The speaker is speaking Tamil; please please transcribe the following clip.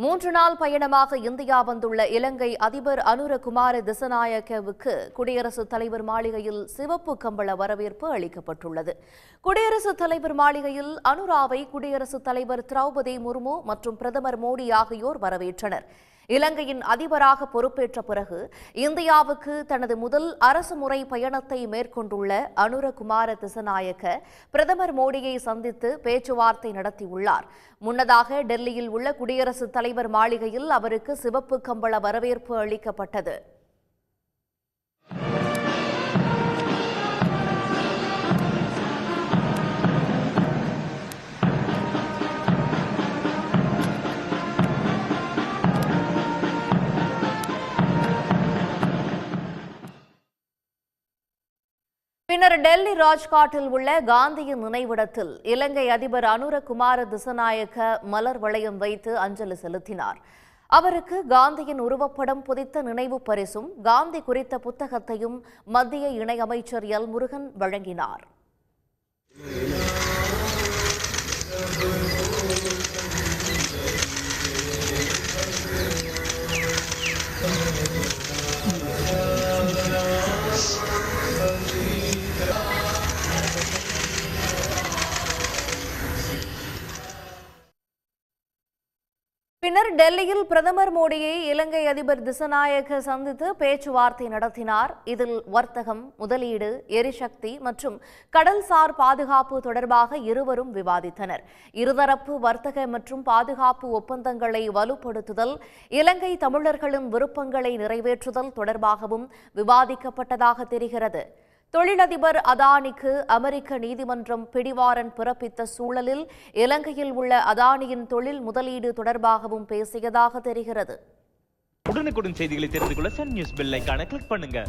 3 நாள் பயணமாக இந்தியா வந்துள்ள இலங்கை அதிபர் அனுரகுமார திசநாயக்கவுக்கு குடியரசுத் தலைவர் மாளிகையில் சிவப்பு கம்பள வரவேற்பு அளிக்கப்பட்டுள்ளது. குடியரசுத் தலைவர் மாளிகையில் அனுராவை குடியரசுத் தலைவர் திரௌபதி முர்மு மற்றும் பிரதமர் மோடி ஆகியோர் வரவேற்றனர். இலங்கையின் அதிபராக பொறுப்பேற்ற பிறகு இந்தியாவுக்கு தனது முதல் அரசுமுறை பயணத்தை மேற்கொண்டுள்ள அனுரகுமார திசநாயக்க பிரதமர் மோடியை சந்தித்து பேச்சுவார்த்தை நடத்தியுள்ளார். முன்னதாக டெல்லியில் உள்ள குடியரசுத் தலைவர் மாளிகையில் அவருக்கு சிவப்பு கம்பள வரவேற்பு அளிக்கப்பட்டது. பின்னர் டெல்லி ராஜ்காட்டில் உள்ள காந்தியின் நினைவிடத்தில் இலங்கை அதிபர் அனுரகுமார திசநாயக்க மலர் வளையம் வைத்து அஞ்சலி செலுத்தினார். அவருக்கு காந்தியின் உருவப்படம் பொதித்த நினைவு பரிசும் காந்தி குறித்த புத்தகத்தையும் மத்திய இணையமைச்சர் எல் முருகன் வழங்கினார். பின்னர் டெல்லியில் பிரதமர் மோடியை இலங்கை அதிபர் திசநாயக்க சந்தித்து பேச்சுவார்த்தை நடத்தினார். இதில் வர்த்தகம், முதலீடு, எரிசக்தி மற்றும் கடல்சார் பாதுகாப்பு தொடர்பாக இருவரும் விவாதித்தனர். இருதரப்பு வர்த்தக மற்றும் பாதுகாப்பு ஒப்பந்தங்களை வலுப்படுத்துதல், இலங்கை தமிழர்களின் விருப்பங்களை நிறைவேற்றுதல் தொடர்பாகவும் விவாதிக்கப்பட்டதாக தெரிகிறது. தொழிலதிபர் அதானிக்கு அமெரிக்க நீதிமன்றம் பிடிவாரண்ட் பிறப்பித்த சூழலில் இலங்கையில் உள்ள அதானியின் தொழில் முதலீடு தொடர்பாகவும் பேசியதாக தெரிகிறது. உடனுக்குடன் செய்திகளை தெரிந்து கொள்ள சன் நியூஸ் பெல் ஐகானை கிளிக் பண்ணுங்க.